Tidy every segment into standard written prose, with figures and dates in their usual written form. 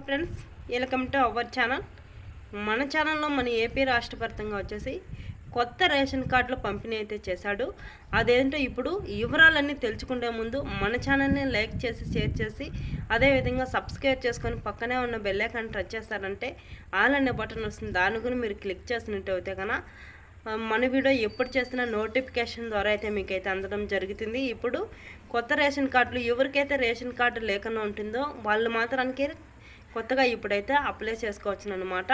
Friends, welcome to our channel. మన ఛానల్లో మన ఏపీ రాష్ట్ర వ్యాప్తంగా వచ్చేసి కొత్త రేషన్ కార్డులు పంపిణీ అయితే చేశాడు. అదేంటో ఇప్పుడు వివరాలన్నీ తెలుసుకుంటే ముందు మన ఛానల్ని లైక్ చేసి షేర్ చేసి అదేవిధంగా సబ్స్క్రైబ్ చేసుకొని పక్కనే ఉన్న బెల్ ఐకాన్ టచ్ చేస్తారంటే ఆల్ అనే బటన్ వస్తుంది. దాని గురించి మీరు క్లిక్ చేసినట్టు అయితే కన్నా మన వీడియో ఎప్పుడు చేస్తున్న నోటిఫికేషన్ ద్వారా అయితే మీకైతే అందడం జరుగుతుంది. ఇప్పుడు కొత్త రేషన్ కార్డులు ఎవరికైతే రేషన్ కార్డు లేకుండా ఉంటుందో వాళ్ళు మాత్రానికి కొత్తగా ఇప్పుడైతే అప్లై చేసుకోవచ్చు అన్నమాట.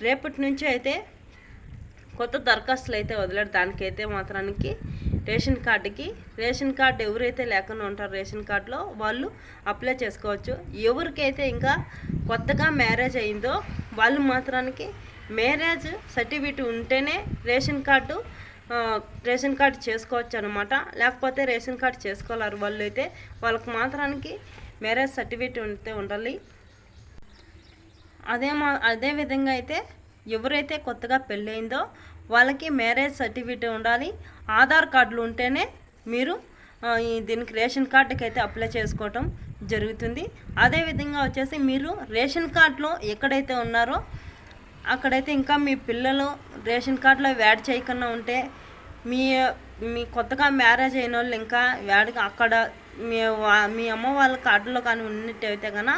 రేపటి నుంచి అయితే కొత్త దరఖాస్తులు అయితే వదిలేడు. దానికైతే మాత్రానికి రేషన్ కార్డు ఎవరైతే లేకుండా ఉంటారో రేషన్ కార్డులో వాళ్ళు అప్లై చేసుకోవచ్చు. ఎవరికైతే ఇంకా కొత్తగా మ్యారేజ్ అయిందో వాళ్ళు మాత్రానికి మ్యారేజ్ సర్టిఫికేట్ ఉంటేనే రేషన్ కార్డు చేసుకోవచ్చు అనమాట. లేకపోతే రేషన్ కార్డు చేసుకోలేరు వాళ్ళు అయితే. వాళ్ళకి మాత్రానికి మ్యారేజ్ సర్టిఫికేట్ ఉంటే ఉండాలి. అదే విధంగా అయితే ఎవరైతే కొత్తగా పెళ్ళయిందో వాళ్ళకి మ్యారేజ్ సర్టిఫికేట్ ఉండాలి. ఆధార్ కార్డులు ఉంటేనే మీరు దీనికి రేషన్ కార్డుకి అయితే అప్లై చేసుకోవటం జరుగుతుంది. అదేవిధంగా వచ్చేసి మీరు రేషన్ కార్డులో ఎక్కడైతే ఉన్నారో అక్కడైతే ఇంకా మీ పిల్లలు రేషన్ కార్డులో యాడ్ చేయకుండా ఉంటే మీ కొత్తగా మ్యారేజ్ అయిన వాళ్ళు ఇంకా యాడ్గా అక్కడ మీ అమ్మ వాళ్ళ కార్డులో కానీ ఉన్నట్టయితే కన్నా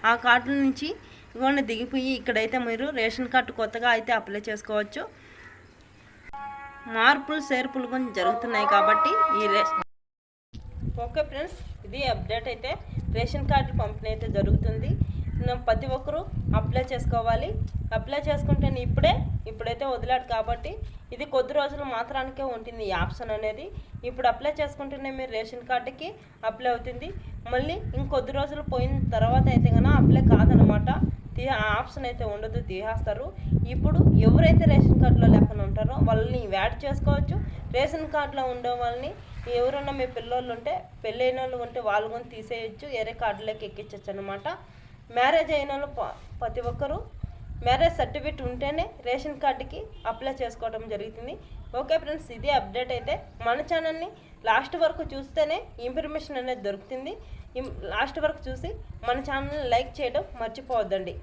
ఆ కార్డుల నుంచి ఇవన్నీ దిగిపోయి ఇక్కడైతే మీరు రేషన్ కార్డు కొత్తగా అయితే అప్లై చేసుకోవచ్చు. మార్పులు చేర్పులు కొంచెం జరుగుతున్నాయి కాబట్టి ఓకే ఫ్రెండ్స్, ఇది అప్డేట్ అయితే రేషన్ కార్డు పంపిణీ అయితే జరుగుతుంది. ప్రతి ఒక్కరూ అప్లై చేసుకోవాలి. అప్లై చేసుకుంటే ఇప్పుడైతే వదిలాడు కాబట్టి ఇది కొద్ది రోజులు మాత్రానికే ఉంటుంది ఈ ఆప్షన్ అనేది. ఇప్పుడు అప్లై చేసుకుంటేనే మీరు రేషన్ కార్డుకి అప్లై అవుతుంది. మళ్ళీ ఇంకొద్ది రోజులు పోయిన తర్వాత అయితే కన్నా అప్లై కాదనమాట. ఆ ఆప్షన్ అయితే ఉండదు, తీసేస్తారు. ఇప్పుడు ఎవరైతే రేషన్ కార్డులో లేకుండా ఉంటారో వాళ్ళని యాడ్ చేసుకోవచ్చు. రేషన్ కార్డులో ఉండే వాళ్ళని ఎవరన్నా మీ పిల్లోళ్ళు ఉంటే పెళ్ళైన వాళ్ళు ఉంటే వాళ్ళు కూడా తీసేయచ్చు, వేరే కార్డులోకి ఎక్కించవచ్చు అనమాట. మ్యారేజ్ అయిన వాళ్ళు ప్రతి ఒక్కరూ మ్యారేజ్ సర్టిఫికేట్ ఉంటేనే రేషన్ కార్డుకి అప్లై చేసుకోవడం జరుగుతుంది. ఓకే ఫ్రెండ్స్, ఇదే అప్డేట్ అయితే మన ఛానల్ని లాస్ట్ వరకు చూస్తేనే ఇన్ఫర్మేషన్ అనేది దొరుకుతుంది. లాస్ట్ వరకు చూసి మన ఛానల్ని లైక్ చేయడం మర్చిపోవద్దండి.